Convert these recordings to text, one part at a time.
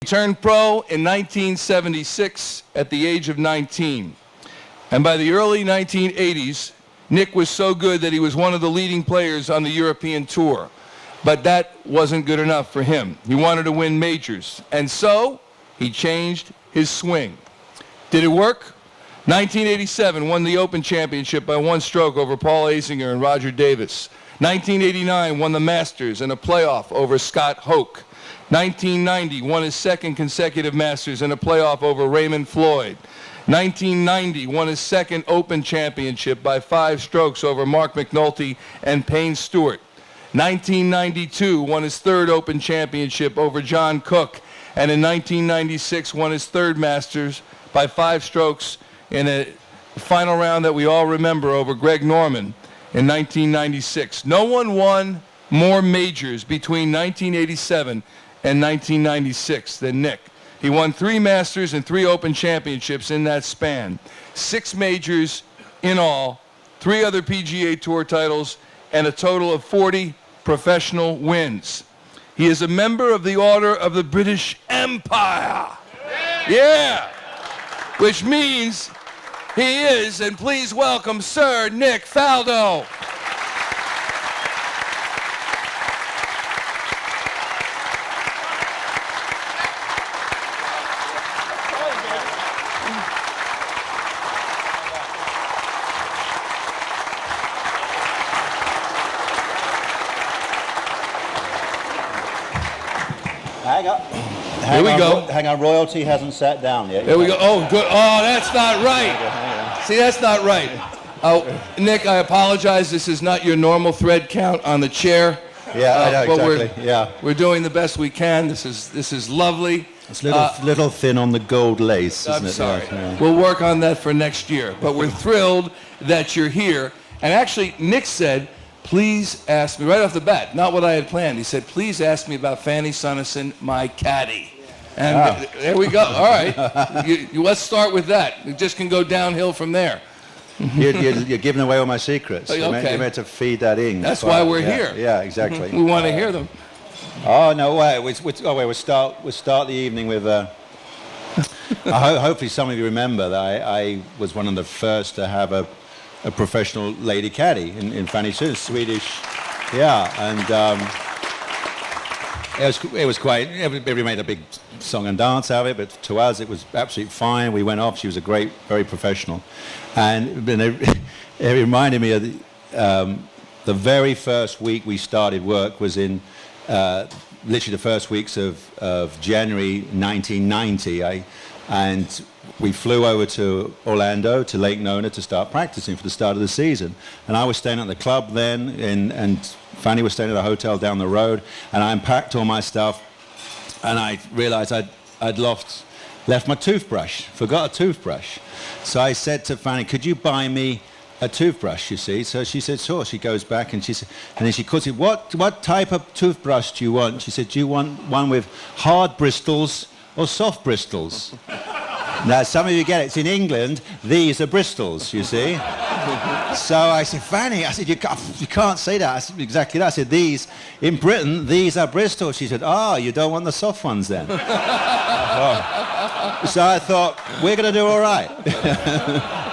He turned pro in 1976 at the age of 19. And by the early 1980s, Nick was so good that he was one of the leading players on the European tour. But that wasn't good enough for him. He wanted to win majors. And so he changed his swing. Did it work? 1987 won the Open Championship by 1 stroke over Paul Azinger and Roger Davis. 1989 won the Masters in a playoff over Scott Hoke. 1990 won his second consecutive Masters in a playoff over Raymond Floyd. 1990 won his second Open Championship by 5 strokes over Mark McNulty and Payne Stewart. 1992 won his third Open Championship over John Cook, and in 1996 won his third Masters by 5 strokes in a final round that we all remember over Greg Norman in 1996. No one won more majors between 1987 and 1996 than Nick. He won 3 Masters and 3 Open Championships in that span. 6 majors in all, 3 other PGA Tour titles, and a total of 40 professional wins. He is a member of the Order of the British Empire. Yeah! Which means he is, and please welcome Sir Nick Faldo. Here we go. Hang on, royalty hasn't sat down yet. There we go. Oh, good. Oh, that's not right. See, that's not right. Oh, Nick, I apologize. This is not your normal thread count on the chair. Yeah, I know, exactly. We're doing the best we can. This is lovely. It's little thin on the gold lace, isn't I'm it? sorry. Yeah. We'll work on that for next year. But we're thrilled that you're here. And actually, Nick said, please ask me, right off the bat, not what I had planned. He said, please ask me about Fanny Sunnison, my caddy. And there we go. All right. Let's start with that. It just can go downhill from there. You're giving away all my secrets. Okay. You're meant to feed that in. That's why we're here. Yeah, exactly. We want to hear them. Oh, no way. We'll start the evening with... hopefully some of you remember that I was one of the first to have a professional lady caddy in Fanny Sunnison, Swedish. Yeah, and... It was quite, everybody made a big song and dance out of it, but to us it was absolutely fine. We went off, she was very professional. And it reminded me of the very first week we started work was in literally the first weeks of January 1990. And we flew over to Orlando, to Lake Nona, to start practicing for the start of the season. And I was staying at the club then, and Fanny was staying at a hotel down the road, and I unpacked all my stuff, and I realized I'd left my toothbrush, forgot a toothbrush. So I said to Fanny, could you buy me a toothbrush, you see? So she said, sure. She goes back and then she calls it, what type of toothbrush do you want? She said, do you want one with hard bristles or soft bristles? Now, some of you get it. It's in England. These are bristles, you see. So I said, Fanny, I said, you can't say that. I said, exactly that. I said, in Britain, these are bristles. She said, you don't want the soft ones then. So I thought, we're going to do all right.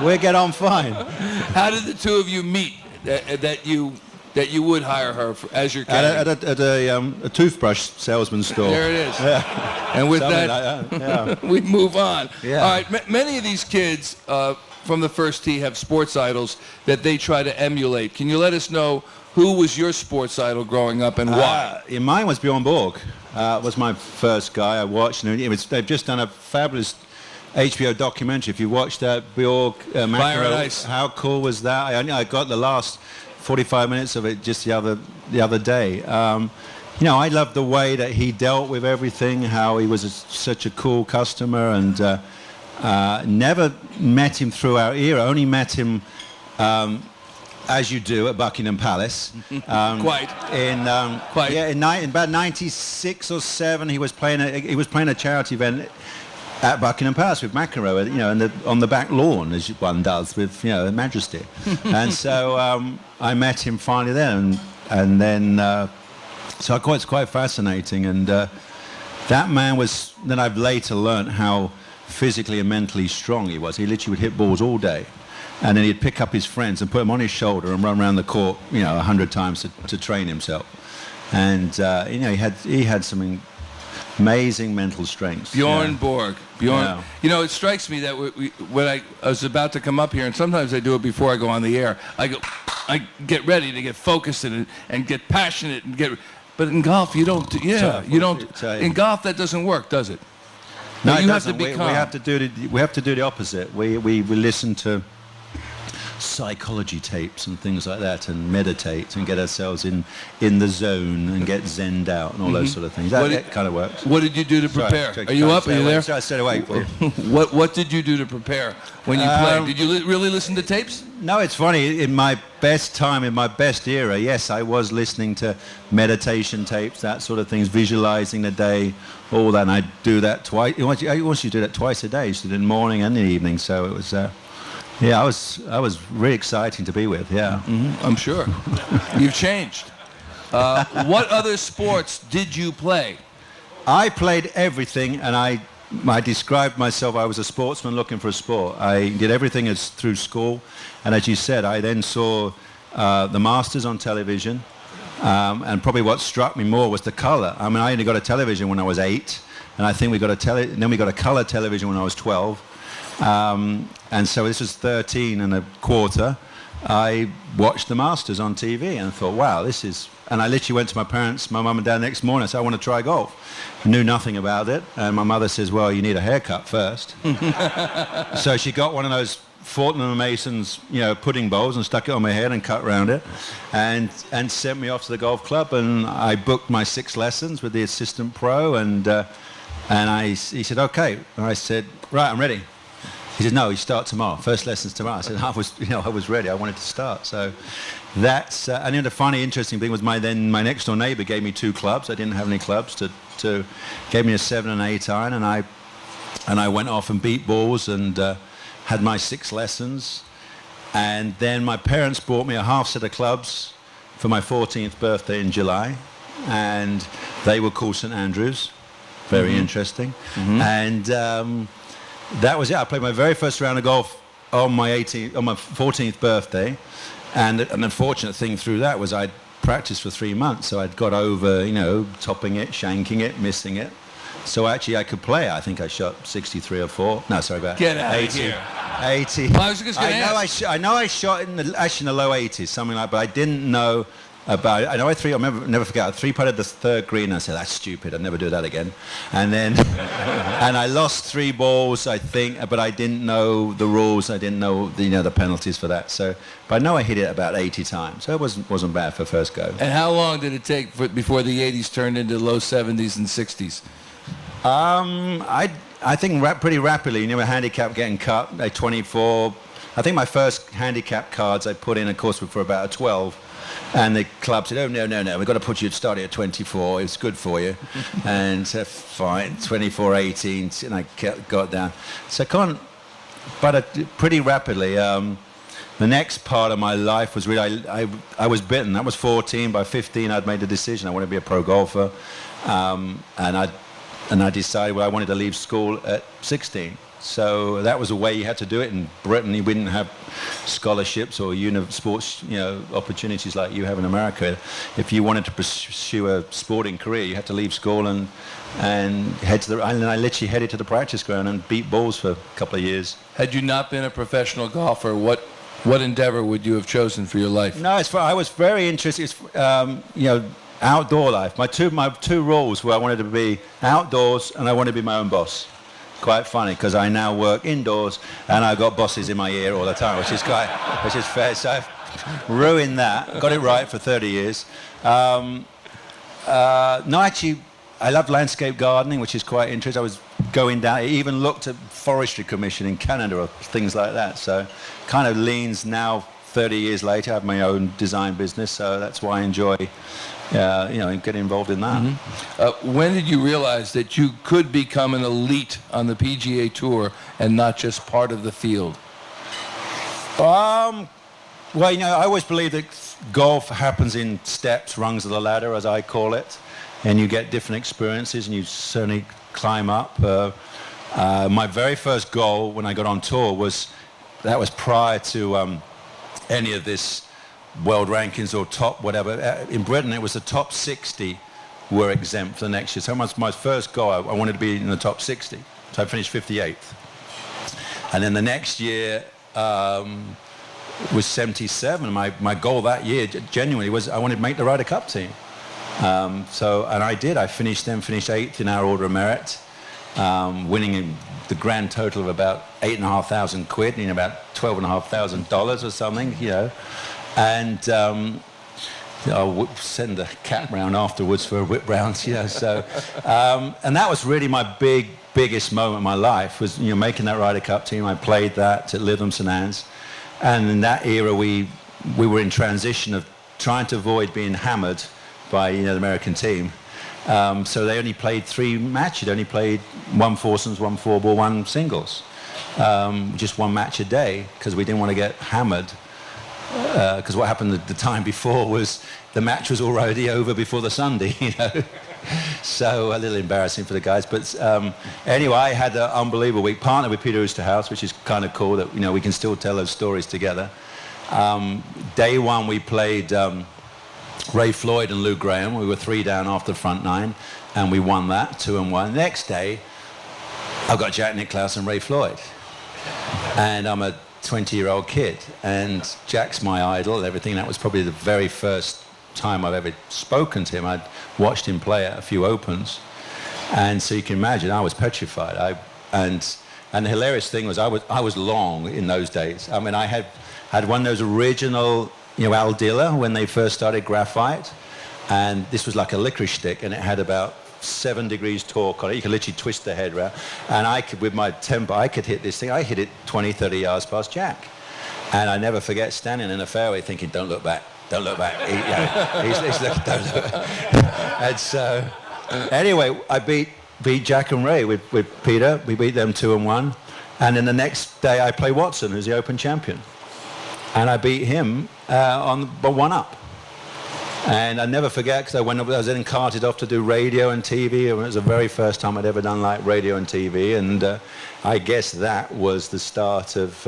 We'll get on fine. How did the two of you meet that you would hire her as your caddy? At a toothbrush salesman store. There it is. Yeah. And with Something that, like that. Yeah. we move on. Yeah. All right, many of these kids from the first tee have sports idols that they try to emulate. Can you let us know who was your sports idol growing up and why? Mine was Bjorn Borg. Was my first guy I watched. And they've just done a fabulous HBO documentary. If you watched that, Bjorg, Fire and Ice. How cool was that? I got the last 45 minutes of it just the other day. I loved the way that he dealt with everything, how he was such a cool customer, and never met him through our era, only met him as you do at Buckingham Palace. Quite. Quite. Yeah, in about 96 or 7, he was playing a charity event at Buckingham Palace with McEnroe, on the back lawn, as one does with, Majesty. And so I met him finally there, and then so it's quite fascinating. And that man was, then I've later learned how physically and mentally strong he was. He literally would hit balls all day. And then he'd pick up his friends and put them on his shoulder and run around the court, 100 times to train himself. And, he had some amazing mental strength. Bjorn Borg. Bjorn. Yeah. It strikes me that when I was about to come up here, and sometimes I do it before I go on the air, I get ready to get focused and get passionate and get... But in golf, you don't... In golf, that doesn't work, does it? No, you it have to doesn't. be calm. We have to do the opposite. We listen to psychology tapes and things like that, and meditate and get ourselves in the zone and get zenned out and all those sort of things. That kind of works. What did you do to prepare? Are you up? Are you there? I stayed awake. What did you do to prepare when you played? Did you really listen to tapes? No, it's funny. In my best time, in my best era, yes, I was listening to meditation tapes, that sort of things, visualizing the day, all that. And I do that twice. Once you do that twice a day, you do it in the morning and the evening. So it was. I was really exciting to be with, yeah. Mm-hmm. I'm sure. You've changed. What other sports did you play? I played everything, and I described myself, I was a sportsman looking for a sport. I did everything through school, and as you said, I then saw the Masters on television, and probably what struck me more was the color. I mean, I only got a television when I was 8, and I think we got a color television when I was 12. And so this was 13 and a quarter. I watched the Masters on TV and thought, wow, this is... And I literally went to my mum and dad next morning and said, I want to try golf. I knew nothing about it. And my mother says, well, you need a haircut first. So she got one of those Fortnum & Mason's, pudding bowls and stuck it on my head and cut around it and sent me off to the golf club. And I booked my 6 lessons with the assistant pro. And he said, okay. And I said, right, I'm ready. He said, no, you start tomorrow. First lesson's tomorrow. I said, I was ready. I wanted to start. So that's, and then the funny, interesting thing was my next door neighbor gave me 2 clubs. I didn't have any clubs gave me a 7 and 8 iron, and I went off and beat balls and had my 6 lessons. And then my parents bought me a half set of clubs for my 14th birthday in July, and they were called St. Andrews. Very interesting. And that was it. I played my very first round of golf on my 14th birthday, and an unfortunate thing through that was I'd practiced for 3 months, so I'd got over, topping it, shanking it, missing it. So actually I could play. I think I shot 63 or 4. No, sorry about Get out 80. Of here. 80. Well, I was just going to ask. I know I shot in the low 80s, something like, but I didn't know about it. I know I never forget, I 3-putted the 3rd green, and I said, that's stupid, I'd never do that again. And then, and I lost 3 balls, I think, but I didn't know the rules, I didn't know the penalties for that. So, but I know I hit it about 80 times, so it wasn't bad for first go. And how long did it take before the 80s turned into low 70s and 60s? I think pretty rapidly, a handicap getting cut, at 24. I think my first handicap cards I put in, of course, were for about a 12. And the club said, oh, no, we've got to put you starting at 24. It's good for you. And fine, 24, 18, and I got down. So pretty rapidly, the next part of my life was really, I was bitten. That was 14. By 15, I'd made the decision I wanted to be a pro golfer. And I decided, I wanted to leave school at 16. So that was a way you had to do it. In Britain, we didn't have scholarships or sports, opportunities like you have in America. If you wanted to pursue a sporting career, you had to leave school and head to the island. I literally headed to the practice ground and beat balls for a couple of years. Had you not been a professional golfer, what endeavor would you have chosen for your life? No, I was very interested. Outdoor life. My two rules were I wanted to be outdoors and I wanted to be my own boss. Quite funny because I now work indoors and I've got bosses in my ear all the time, which is fair. So I've ruined that. Got it right for 30 years. No, actually, I love landscape gardening, which is quite interesting. I was going down. I even looked at Forestry Commission in Canada or things like that. So kind of leans now. 30 years later, I have my own design business, so that's why I enjoy, getting involved in that. Mm-hmm. When did you realize that you could become an elite on the PGA Tour and not just part of the field? Well, I always believe that golf happens in steps, rungs of the ladder, as I call it. and you get different experiences, and you certainly climb up. My very first goal when I got on tour was prior to any of this world rankings or top whatever. In Britain, it was the top 60 were exempt for the next year. So my first goal, I wanted to be in the top 60. So I finished 58th. And then the next year was 77. My goal that year, genuinely, was I wanted to make the Ryder Cup team. And I did. I finished 8th in our order of merit, winning the grand total of about £8,500, meaning about $12,500 or something, you know. And I'll send the cat round afterwards for a whip round, you know. So, and that was really my biggest moment in my life, was, you know, making that Ryder Cup team. I played that at Lytham St Anne's, and in that era we were in transition of trying to avoid being hammered by, you know, the American team. So they only played 3 matches. They only played 1 foursomes, 1 four-ball, 1 singles, just 1 match a day, because we didn't want to get hammered. Because what happened the time before was the match was already over before the Sunday, you know. So a little embarrassing for the guys. But anyway, I had an unbelievable week. Partnered with Peter Oosterhuis, which is kind of cool that, you know, we can still tell those stories together. Day 1 we played Ray Floyd and Lou Graham. We were 3 down after the front 9, and we won that 2-1. Next day, I've got Jack Nicklaus and Ray Floyd, and I'm a 20-year-old kid, and Jack's my idol and everything. That was probably the very first time I've ever spoken to him. I'd watched him play at a few Opens, and so you can imagine I was petrified. And the hilarious thing was I was long in those days. I mean, I had one of those original, you know, Al Dilla when they first started graphite, and this was like a licorice stick, and it had about 7 degrees torque on it. You could literally twist the head around, and I could, with my temper, I could hit this thing. I hit it 20, 30 yards past Jack, and I never forget standing in the fairway thinking, "Don't look back, don't look back." He's looking, don't look back. And so, anyway, I beat Jack and Ray with Peter. We beat them 2-1, and then the next day I play Watson, who's the Open champion, and I beat him on 1 up. And I never forget, because I was then carted off to do radio and TV. It was the very first time I'd ever done like radio and TV, and I guess that was the start of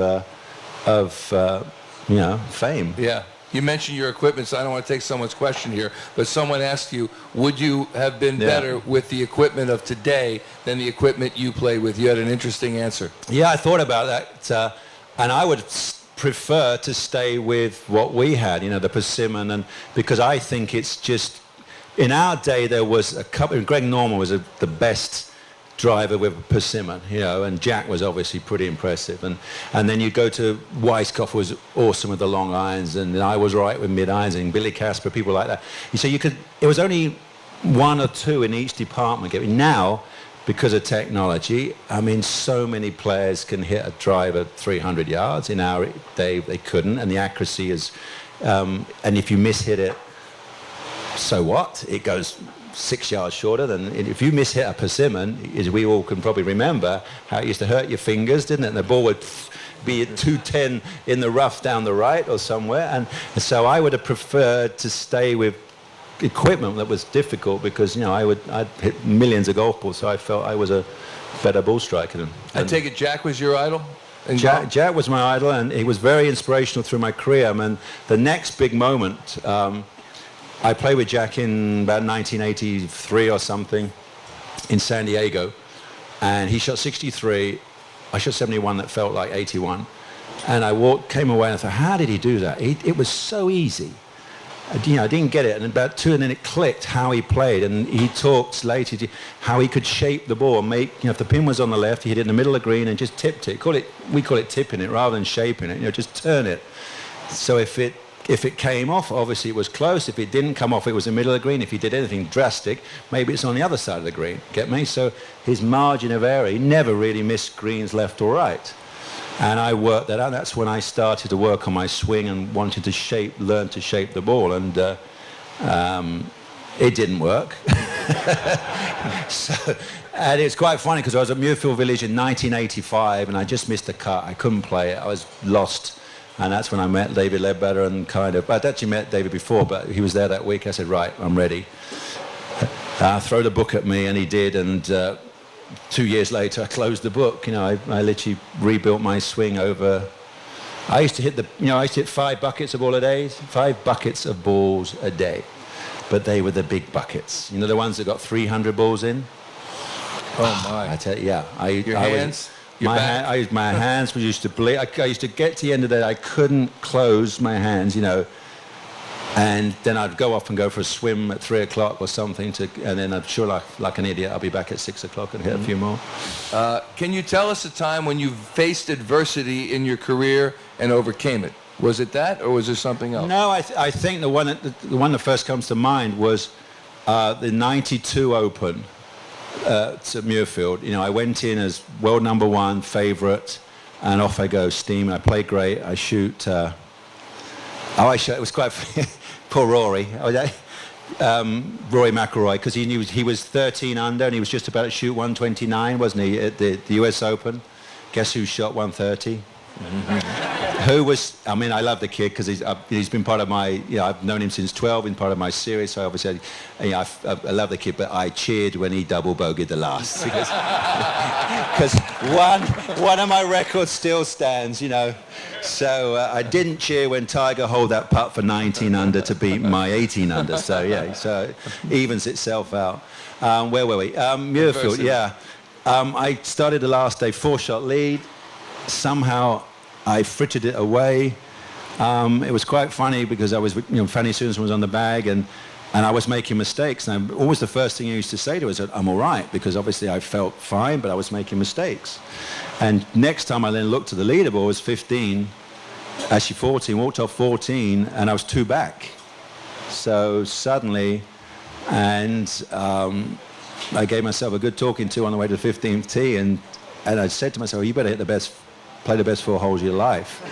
you know, fame. Yeah. You mentioned your equipment, so I don't want to take someone's question here, but someone asked you, would you have been better with the equipment of today than the equipment you played with? You had an interesting answer. Yeah, I thought about that, and I would prefer to stay with what we had, you know, the Persimmon, and because I think it's just, in our day there was a couple. Greg Norman was the best driver with a Persimmon, you know, and Jack was obviously pretty impressive, and then you go to Weisskopf was awesome with the long irons, and I was right with mid irons, and Billy Casper, people like that. So you could, it was only 1 or 2 in each department. Now, because of technology, I mean, so many players can hit a drive at 300 yards. In our day, they couldn't, and the accuracy is, and if you mishit it, so what? It goes 6 yards shorter than, if you mishit a Persimmon, as we all can probably remember, how it used to hurt your fingers, didn't it? And the ball would be at 210 in the rough down the right or somewhere, and so I would have preferred to stay with equipment that was difficult, because, you know, I'd hit millions of golf balls, so I felt I was a better ball striker than him. I take it Jack was your idol? Jack was my idol, and he was very inspirational through my career. I mean, the next big moment, I played with Jack in about 1983 or something in San Diego, and he shot 63, I shot 71 that felt like 81, and I came away and I thought, how did he do that? It was so easy. You know, I didn't get it, and about 2, and then it clicked how he played, and he talked later how he could shape the ball and make, you know, if the pin was on the left, he hit it in the middle of the green and just tipped it. We call it tipping it rather than shaping it. You know, just turn it. So if it came off, obviously it was close. If it didn't come off, it was in the middle of the green. If he did anything drastic, maybe it's on the other side of the green. Get me? So his margin of error, he never really missed greens left or right. And I worked that out. That's when I started to work on my swing and wanted to learn to shape the ball. And it didn't work. And it's quite funny, because I was at Muirfield Village in 1985, and I just missed a cut. I couldn't play it. I was lost. And that's when I met David Ledbetter, and I'd actually met David before, but he was there that week. I said, right, I'm ready. throw the book at me, and he did. And 2 years later, I closed the book. You know, I literally rebuilt my swing over. I used to hit I used to hit 5 buckets of ball a day, 5 buckets of balls a day, but they were the big buckets. You know, the ones that got 300 balls in. Oh my! I tell you, yeah. Your hands. My hands used to bleed. I used to get to the end of the day. I couldn't close my hands, you know. And then I'd go off and go for a swim at 3 o'clock or something, and then I'm sure, like an idiot, I'll be back at 6 o'clock and hit a few more. Can you tell us a time when you faced adversity in your career and overcame it? Was it that, or was there something else? No, I think the one that first comes to mind was the '92 Open at Muirfield. You know, I went in as world #1 favorite, and off I go, steam. I play great. I shoot. It was quite poor Rory. Rory McIlroy, because he knew he was 13 under and he was just about to shoot 129, wasn't he, at the US Open? Guess who shot 130? Who was? I mean, I love the kid because he's been part of my. You know, I've known him since 12, been part of my series. So obviously, I love the kid, but I cheered when he double bogeyed the last because one of my records still stands. You know, so I didn't cheer when Tiger holed that putt for 19 under to beat my 18 under. So yeah, so it evens itself out. Where were we? Muirfield. Yeah, I started the last day 4-shot lead. Somehow I frittered it away. It was quite funny because I was, you know, Fanny Susan was on the bag and I was making mistakes. And always the first thing I used to say to her was that I'm all right, because obviously I felt fine, but I was making mistakes. And next time I then looked at the leaderboard, it was 15, actually 14, walked off 14, and I was 2 back. So suddenly, and I gave myself a good talking to on the way to the 15th tee, and I said to myself, you better play the best 4 holes of your life.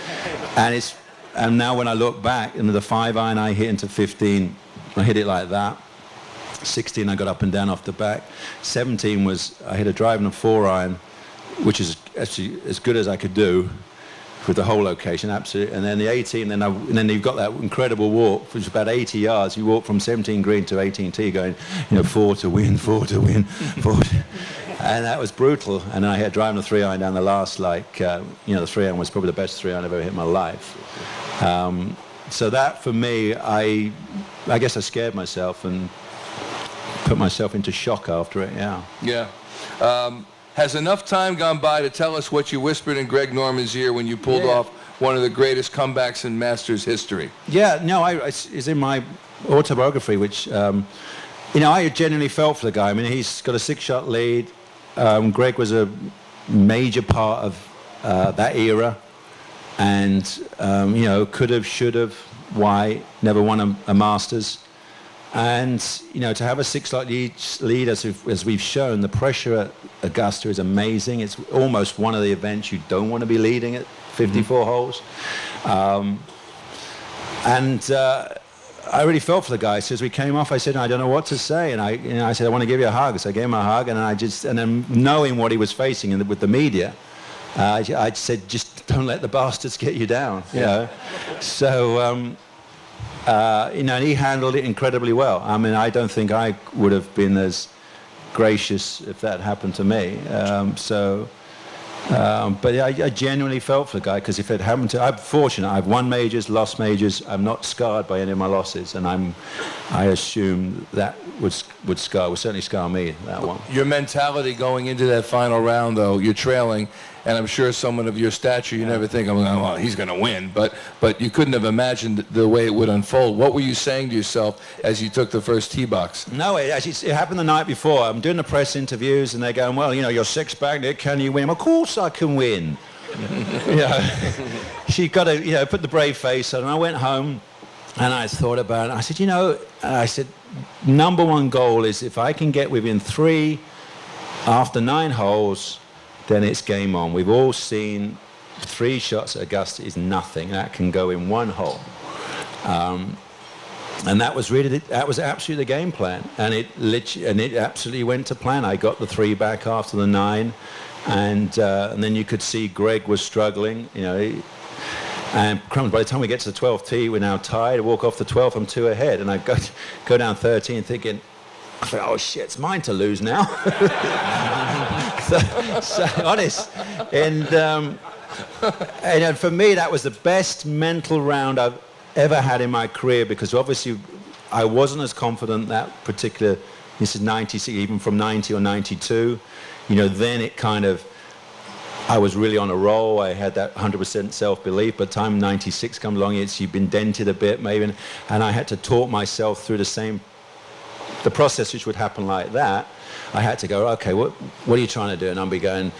And now when I look back, into the 5-iron I hit into 15, I hit it like that. 16 I got up and down off the back. 17 was, I hit a drive and a 4-iron, which is actually as good as I could do with the whole location, absolutely. And then the 18, and then you've got that incredible walk, which is about 80 yards. You walk from 17 green to 18 tee going, you know, 4 to win, 4 to win, 4 to... And that was brutal. And I had driving a 3-iron down the last, like, you know, the 3-iron was probably the best 3-iron I've ever hit in my life. So that, for me, I guess I scared myself and put myself into shock after it, yeah. Yeah. Has enough time gone by to tell us what you whispered in Greg Norman's ear when you pulled off one of the greatest comebacks in Masters history? Yeah, no, it's in my autobiography, which, you know, I genuinely felt for the guy. I mean, he's got a 6-shot lead. Greg was a major part of that era, and you know, could have, should have, why, never won a Masters. And you know, to have a 6-shot lead as we've shown, the pressure at Augusta is amazing. It's almost one of the events you don't want to be leading at 54 holes. I really felt for the guy. So as we came off, I said, I don't know what to say. And I said, I want to give you a hug. So I gave him a hug, and then knowing what he was facing with the media, I said, just don't let the bastards get you down. You know? So, you know, and he handled it incredibly well. I mean, I don't think I would have been as gracious if that happened to me. But I genuinely felt for the guy, because if it happened to, I'm fortunate. I've won majors, lost majors. I'm not scarred by any of my losses, and I assume that would certainly scar me, that one. Your mentality going into that final round, though, you're trailing, and I'm sure someone of your stature, you never think, well, he's going to win, but you couldn't have imagined the way it would unfold. What were you saying to yourself as you took the first tee box? No, it happened the night before. I'm doing the press interviews, and they're going, well, you know, you're 6-back, Nick, can you win? Of course I can win. You know, she got to, you know, put the brave face on. And I went home, and I thought about it. I said, you know, number one goal is if I can get within 3 after 9 holes, then it's game on. We've all seen 3 shots at Augusta is nothing. That can go in 1 hole. And that was absolutely the game plan. And it absolutely went to plan. I got the 3 back after the 9. And then you could see Greg was struggling, you know. And crumbs, by the time we get to the 12th tee, we're now tied. I walk off the 12th, I'm 2 ahead. And I go down 13 thinking, I thought, oh shit, it's mine to lose now. so honest. And for me, that was the best mental round I've ever had in my career, because obviously I wasn't as confident that particular, this is 96, even from 90 or 92, then it kind of, I was really on a roll. I had that 100% self-belief. By the time 96 come along, you've been dented a bit maybe, and I had to talk myself through the process which would happen like that. I had to go, okay, what are you trying to do? And I'll be going,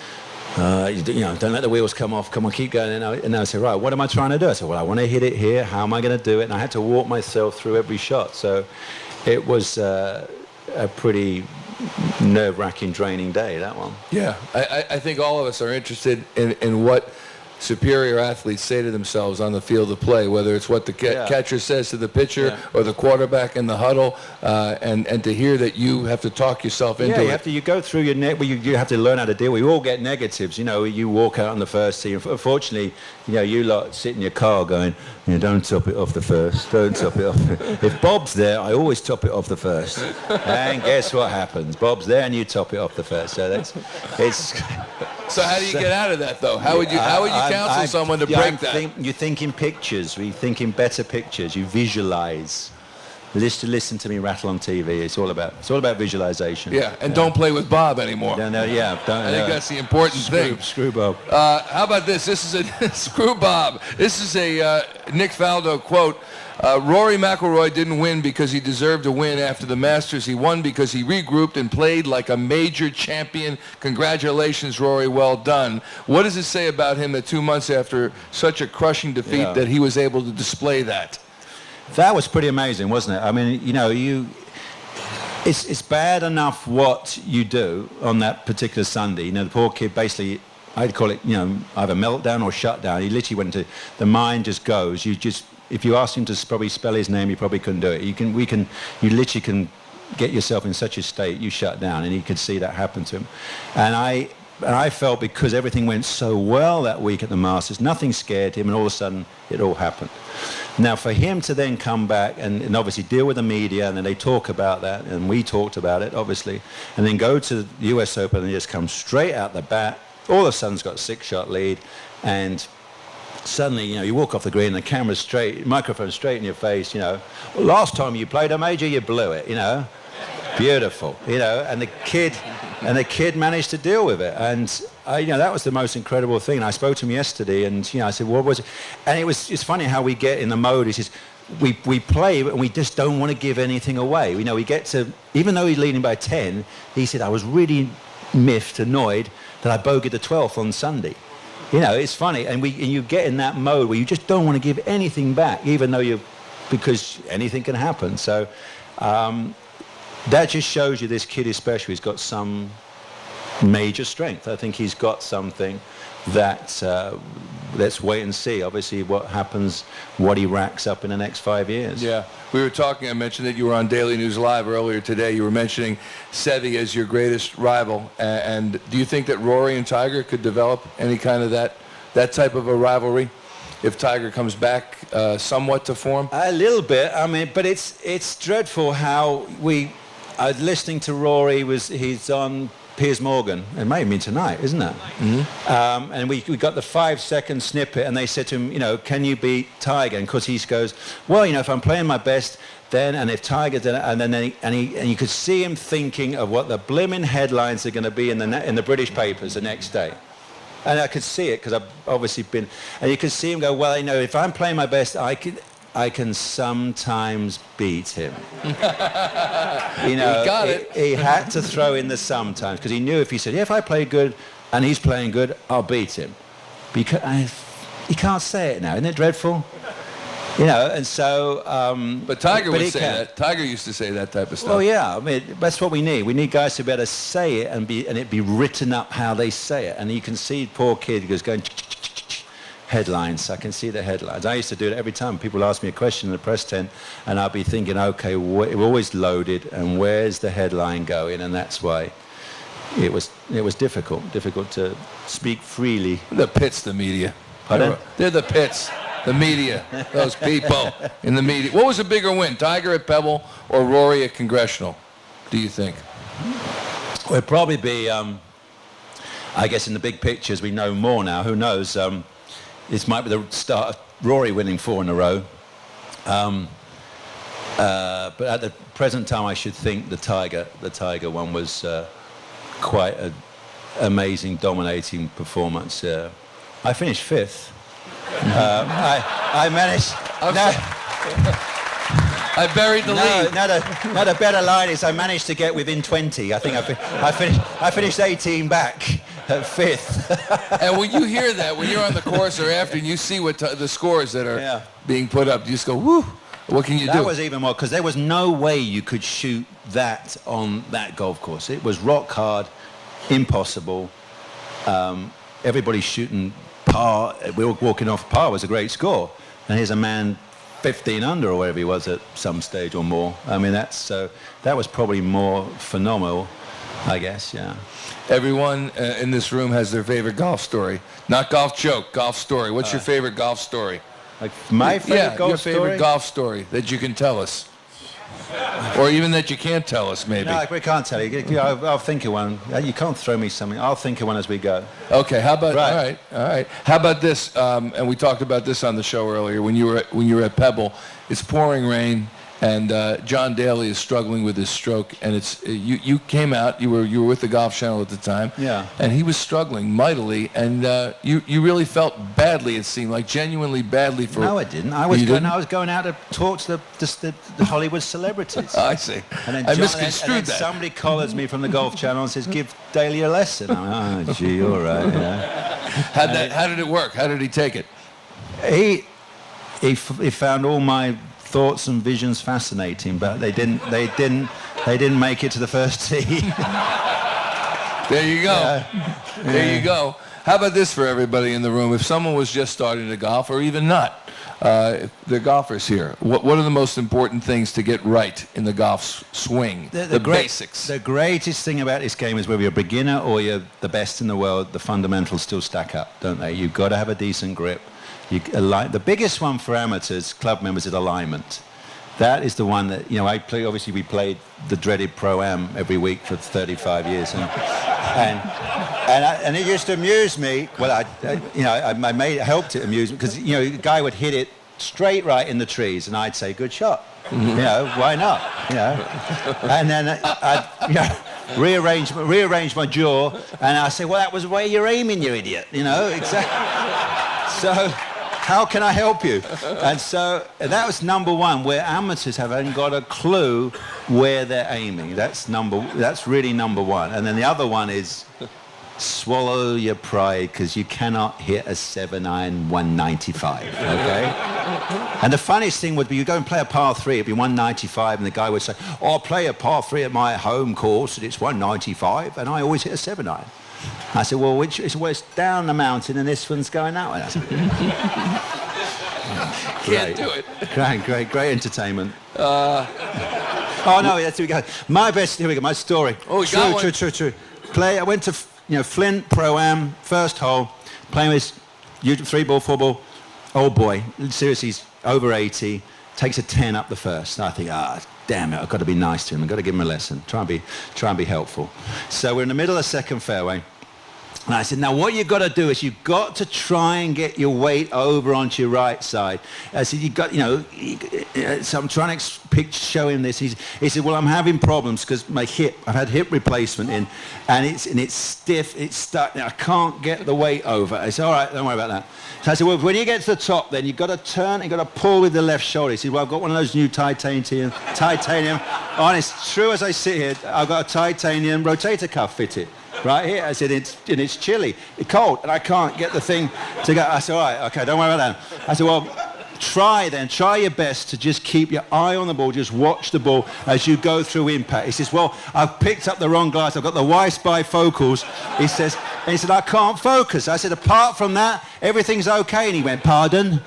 don't let the wheels come off. Come on, keep going. And I say, right, what am I trying to do? I said, well, I want to hit it here. How am I going to do it? And I had to walk myself through every shot. So it was a pretty nerve-wracking, draining day, that one. Yeah, I think all of us are interested in what superior athletes say to themselves on the field of play, whether it's what the catcher says to the pitcher or the quarterback in the huddle, and to hear that you have to talk yourself into it. You go through you have to learn how to deal with. We all get negatives. You walk out on the first tee. Unfortunately, you lot sit in your car going, don't top it off the first. Don't top it off. If Bob's there, I always top it off the first. And guess what happens? Bob's there, and you top it off the first. So it's. So how do you get out of that, though? How would you counsel someone to break that? You think in pictures. We think in better pictures. You visualize. Listen to me rattle on TV. It's all about visualization. Yeah, and don't play with Bob anymore. I think that's the important thing. Screw Bob. How about this? This is a screw Bob. This is a Nick Faldo quote. Rory McIlroy didn't win because he deserved to win after the Masters. He won because he regrouped and played like a major champion. Congratulations, Rory. Well done. What does it say about him that 2 months after such a crushing defeat that he was able to display that? That was pretty amazing, wasn't it? I mean, it's bad enough what you do on that particular Sunday. The poor kid basically, I'd call it, either meltdown or shutdown. He literally went into, the mind just goes. If you asked him to probably spell his name, he probably couldn't do it. You literally can get yourself in such a state, you shut down, and he could see that happen to him. And I felt, because everything went so well that week at the Masters, nothing scared him, and all of a sudden it all happened. Now, for him to then come back and obviously deal with the media, and then they talk about that, and we talked about it, obviously, and then go to the US Open and just come straight out the bat, all of a sudden he's got a 6-shot lead, and suddenly, you walk off the green, and the camera's straight, microphone straight in your face, well, last time you played a major, you blew it, beautiful, and the kid managed to deal with it, and that was the most incredible thing. And I spoke to him yesterday, and I said, what was it? And it's funny how we get in the mode. It's just we play, and we just don't want to give anything away. We get to, even though he's leading by 10, he said, I was really miffed, annoyed that I bogeyed the 12th on Sunday. It's funny, and you get in that mode where you just don't want to give anything back, even though because anything can happen. So that just shows you this kid especially has got some major strength. I think he's got something that let's wait and see. Obviously, what happens, what he racks up in the next 5 years. Yeah, we were talking. I mentioned that you were on Daily News Live earlier today. You were mentioning Seve as your greatest rival, and do you think that Rory and Tiger could develop any kind of that type of a rivalry if Tiger comes back somewhat to form? A little bit. I mean, but it's dreadful how I was listening to Rory. He's on Piers Morgan. It may have been tonight, isn't it? Mm-hmm. And we got the 5-second snippet, and they said to him, can you beat Tiger? And because he goes, well, if I'm playing my best, then, and if Tiger, and you could see him thinking of what the blimmin' headlines are going to be in the British papers the next day. And I could see it because I've obviously been, and you could see him go, well, if I'm playing my best, I can sometimes beat him. He got it. He had to throw in the sometimes, because he knew if he said, if I play good and he's playing good, I'll beat him. Because he can't say it now. Isn't it dreadful? And so... but Tiger would say that. Tiger used to say that type of stuff. Well, yeah. I mean, that's what we need. We need guys to be able to say it and it be written up how they say it. And you can see poor kid who's going... headlines. I can see the headlines. I used to do it every time people ask me a question in the press tent, and I'll be thinking, okay, we're always loaded, and where's the headline going? And that's why it was difficult to speak freely. The pits, the media. Pardon? They're the pits, the media, those people in the media. What was a bigger win, Tiger at Pebble or Rory at Congressional? do you think? Well, it'd probably be, I guess in the big pictures we know more now. Who knows? This might be the start of Rory winning 4 in a row. But at the present time, I should think the Tiger one was quite an amazing, dominating performance. I finished 5th. I managed. I buried the lead. Not a better line is I managed to get within 20. I think I finished 18 back at 5th. And when you hear that, when you're on the course or after, and you see what the scores that are being put up, you just go, whoo. What can you do? That was even more, because there was no way you could shoot that on that golf course. It was rock hard, impossible. Everybody's shooting par. We were walking off par. It was a great score. And here's a man 15 under or whatever he was at some stage or more. I mean, that was probably more phenomenal, I guess, yeah. Everyone in this room has their favorite golf story. Not golf joke, golf story. What's your favorite golf story? Like my favorite golf story? Your favorite golf story that you can tell us. Or even that you can't tell us, maybe. No, we can't tell you. I'll think of one. You can't throw me something. I'll think of one as we go. Okay, how about, all right. How about this, and we talked about this on the show earlier, when you were at Pebble, it's pouring rain, and John Daly is struggling with his stroke, and it's you came out, you were with the Golf Channel at the time, and he was struggling mightily, and you really felt badly, it seemed like, genuinely badly for. No, I didn't. I was going out to talk to the Hollywood celebrities. I see. And then I misconstrued that. Somebody collars me from the Golf Channel and says, "Give Daly a lesson." I'm like, oh, gee, all right. Yeah. How did it work? How did he take it? He found all my thoughts and visions fascinating, but they didn't make it to the first tee. There you go. There you go. How about this for everybody in the room? If someone was just starting to golf, or even not, the golfers here, what are the most important things to get right in the golf swing? The basics. The greatest thing about this game is whether you're a beginner or you're the best in the world, the fundamentals still stack up, don't they? You've got to have a decent grip. The biggest one for amateurs, club members, is alignment. That is the one that, obviously we played the dreaded Pro-Am every week for 35 years. And it used to amuse me. Well, I helped it amuse me, because, the guy would hit it straight right in the trees, and I'd say, good shot. Mm-hmm. Why not? And then I'd rearrange my jaw, and I say, well, that was the way you're aiming, you idiot. Exactly. So how can I help you? And so that was number one, where amateurs haven't got a clue where they're aiming. That's really number one. And then the other one is swallow your pride, because you cannot hit a 7-iron 195, okay? And the funniest thing would be, you go and play a par 3, it'd be 195, and the guy would say, oh, I'll play a par 3 at my home course, and it's 195, and I always hit a 7-iron. I said, well, it's down the mountain, and this one's going that way. I said, Can't do it. Great entertainment. Oh, no, here we go. Here we go, my story. Oh, True. I went to Flint Pro-Am, first hole, playing with 3-ball, 4-ball. Old boy, seriously, he's over 80, takes a 10 up the first. And I think, damn it, I've got to be nice to him. I've got to give him a lesson. Try and be helpful. So we're in the middle of the second fairway. And I said, now what you've got to do is you've got to try and get your weight over onto your right side. I said, so I'm trying to show him this. He said, well, I'm having problems because my I've had hip replacement in, and it's stiff, it's stuck. Now I can't get the weight over. I said, all right, don't worry about that. So I said, well, when you get to the top, then you've got to turn, you've got to pull with the left shoulder. He said, well, I've got one of those new titanium. Honest, true as I sit here, I've got a titanium rotator cuff fitted. Right here, I said, it's chilly, it's cold, and I can't get the thing to go. I said, all right, okay, don't worry about that. I said, well, try your best to just keep your eye on the ball, just watch the ball as you go through impact. He says, well, I've picked up the wrong glass, I've got the Weiss bifocals. He said, I can't focus. I said, apart from that, everything's okay. And he went, pardon?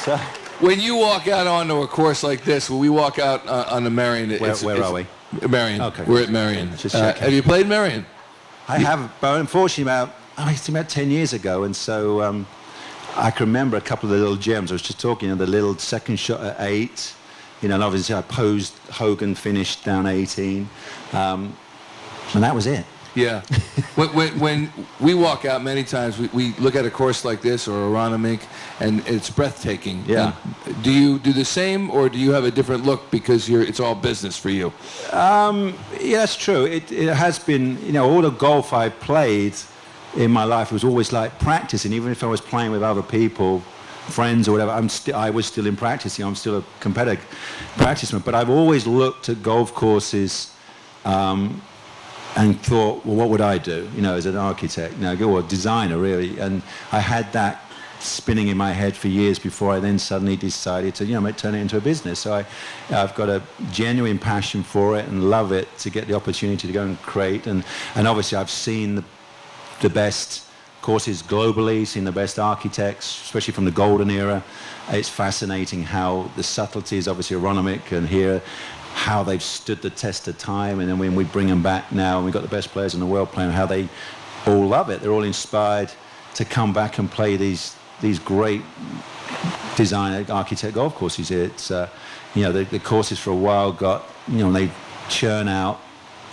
So, when you walk out onto a course like this, when we walk out on the Merion... Where are we? Merion. Okay. We're at Merion. Have you played Merion? I have, but unfortunately about 10 years ago, and so I can remember a couple of the little gems. I was just talking, the little second shot at 8. And obviously I posed Hogan, finished down 18. And that was it. Yeah. when we walk out many times, we look at a course like this or a Ronamink, and it's breathtaking. Yeah. And do you do the same, or do you have a different look because it's all business for you? Yeah, that's true. It has been, all the golf I played in my life was always like practicing. Even if I was playing with other people, friends or whatever, I was still in practicing. I'm still a competitive practitioner. But I've always looked at golf courses and thought, well, what would I do, as an architect, or designer, really. And I had that spinning in my head for years before I then suddenly decided to, turn it into a business. So I've got a genuine passion for it and love it to get the opportunity to go and create. And obviously I've seen the best courses globally, seen the best architects, especially from the golden era. It's fascinating how the subtleties, obviously, Aronimic and here, how they've stood the test of time, and then when we bring them back now, and we've got the best players in the world playing, how they all love it. They're all inspired to come back and play these great design architect golf courses. It's the courses for a while got they churn out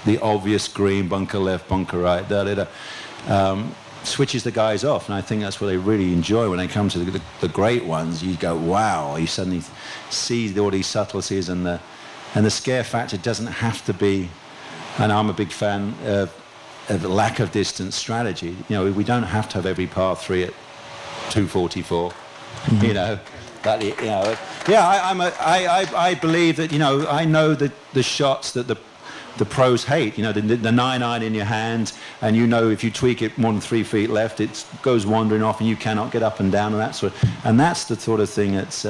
the obvious green, bunker left, bunker right, switches the guys off, and I think that's what they really enjoy when they come to the great ones. You go, wow! You suddenly see all these subtleties, and the scare factor doesn't have to be, and I'm a big fan of the lack of distance strategy. We don't have to have every par 3 at 244. I believe that, I know that the shots that the pros hate, the 9-iron in your hand, and if you tweak it more than 3 feet left, it goes wandering off and you cannot get up and down and that sort of, and that's the sort of thing that's,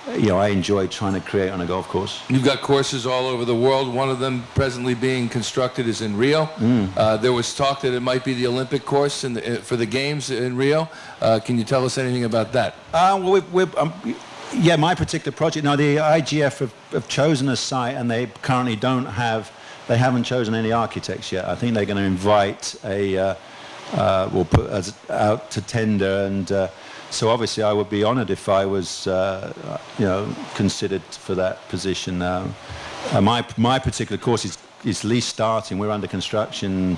I enjoy trying to create on a golf course. You've got courses all over the world. One of them presently being constructed is in Rio. There was talk that it might be the Olympic course for the games in Rio. Can you tell us anything about that? My particular project. Now, the IGF have chosen a site, and they currently they haven't chosen any architects yet. I think they're going to invite we'll put us out to tender, and so obviously I would be honoured if I was, considered for that position. My particular course is least starting. We're under construction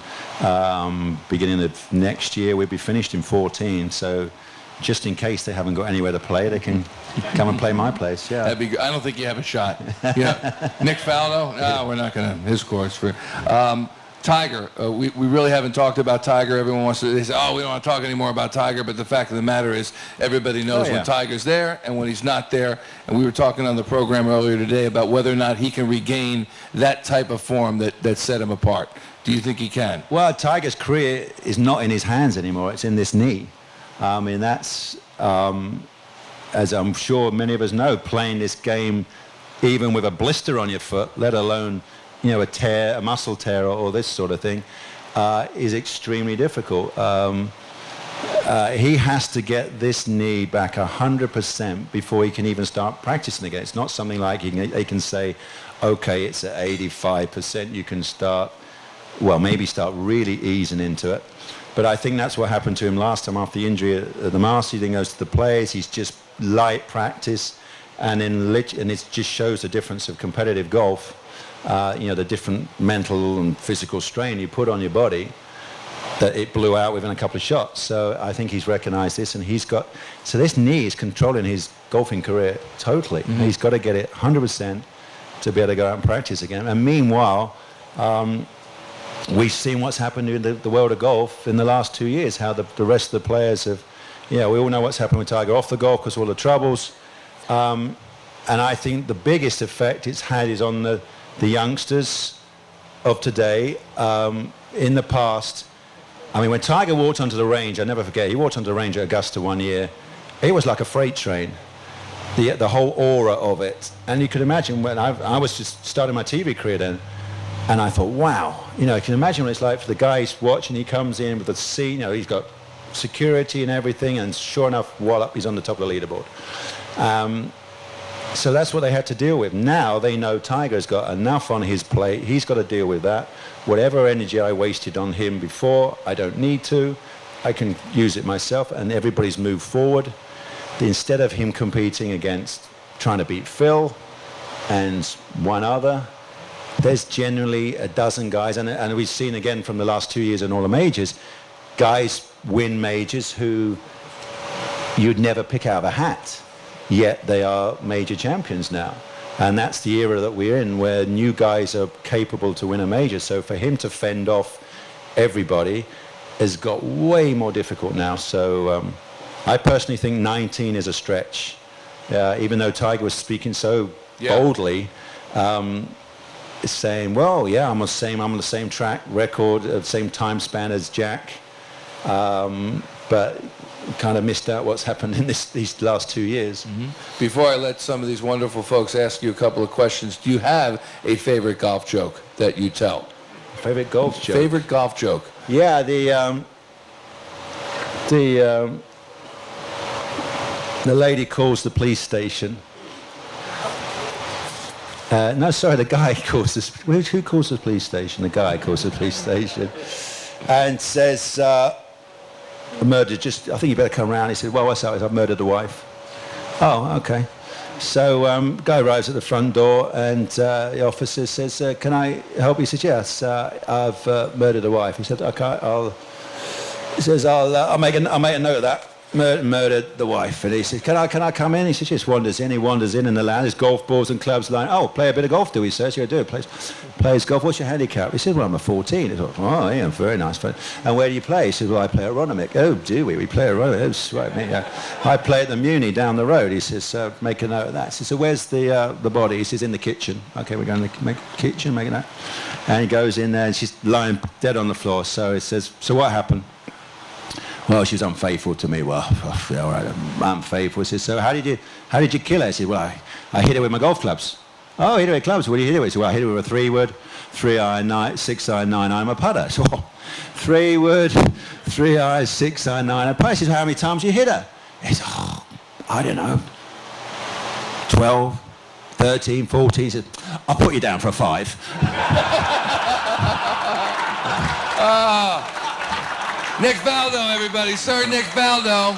beginning of next year. We'll be finished in 2014. So just in case they haven't got anywhere to play, they can come and play my place. Yeah. That'd be good. I don't think you have a shot. Nick Faldo? No, we're not going to his course. Tiger, we really haven't talked about Tiger. Everyone wants to, they say, we don't want to talk anymore about Tiger, but the fact of the matter is everybody knows when Tiger's there and when he's not there. And we were talking on the program earlier today about whether or not he can regain that type of form that set him apart. Do you think he can? Well, Tiger's career is not in his hands anymore. It's in this knee. That's, as I'm sure many of us know, playing this game, even with a blister on your foot, let alone a tear, a muscle tear, or this sort of thing, is extremely difficult. He has to get this knee back 100% before he can even start practicing again. It's not something like they can say, okay, it's at 85%, you can start really easing into it. But I think that's what happened to him last time after the injury at the Masters. He goes to the Players, he's just light practice, and it just shows the difference of competitive golf. The different mental and physical strain you put on your body, that it blew out within a couple of shots. So I think he's recognized this, and so this knee is controlling his golfing career totally. Mm-hmm. He's got to get it 100% to be able to go out and practice again. And meanwhile, we've seen what's happened in the world of golf in the last 2 years, how the rest of the players have, we all know what's happened with Tiger off the golf because of all the troubles. And I think the biggest effect it's had is on the youngsters of today. In the past, when Tiger walked onto the range, I'll never forget, he walked onto the range at Augusta one year. It was like a freight train, the whole aura of it. And you could imagine when I was just starting my TV career then, and I thought, wow, you can imagine what it's like for the guy he's watching. He comes in with the seat, he's got security and everything, and sure enough, wallop, he's on the top of the leaderboard. So that's what they had to deal with. Now they know Tiger's got enough on his plate. He's got to deal with that. Whatever energy I wasted on him before, I don't need to. I can use it myself, and everybody's moved forward. instead of him competing against trying to beat Phil and one other, there's generally a dozen guys, and we've seen again from the last 2 years in all the majors, guys win majors who you'd never pick out of a hat, yet they are major champions now. And that's the era that we're in, where new guys are capable to win a major. So for him to fend off everybody has got way more difficult now. So I personally think 19 is a stretch. Even though Tiger was speaking so boldly, saying, well, yeah, I'm on the same track record, same time span as Jack, but kind of missed out what's happened in these last 2 years. Mm-hmm. Before I let some of these wonderful folks ask you a couple of questions, do you have a favorite golf joke that you tell? Favorite golf joke? Favorite golf joke? Yeah, the lady calls the police station. No, sorry, the guy calls this. Who calls the police station? The guy calls the police station and says, murdered, I think you better come around. He said, well, what's up? I've murdered the wife. Oh, okay. So guy arrives at the front door, and the officer says, can I help you? He says, yes, I've murdered a wife. He said, okay, I'll make a note of that. Murdered the wife. And he says, can I come in? He says, just wanders in. He wanders in the lounge. There's golf balls and clubs lying. Oh, play a bit of golf, do he, sir? So you do. Plays golf. What's your handicap? He said, well, I'm a 14. He thought, oh, yeah, very nice. And where do you play? He said, well, I play at Ronamick. Oh, do we? We play at Ronamick. Oh, right, me. I play at the Muni down the road. He says, make a note of that. He says, so where's the body? He says, in the kitchen. Okay, we're going to make kitchen, make a note. And he goes in there, and she's lying dead on the floor. So he says, so what happened? Well, she was unfaithful to me. Well, yeah, all right, unfaithful. He says, so how did you kill her? He said, well, I hit her with my golf clubs. Oh, hit her with clubs. What do you hit her with? He said, well, I hit her with a 3-wood, 3-iron, 6-iron, 9-iron, a putter. So, 3-wood, 3-iron, 6-iron, 9-iron putter. He says, how many times you hit her? He said, oh, I don't know, 12, 13, 14. He said, I'll put you down for a 5. Nick Faldo, everybody. Sir Nick Faldo.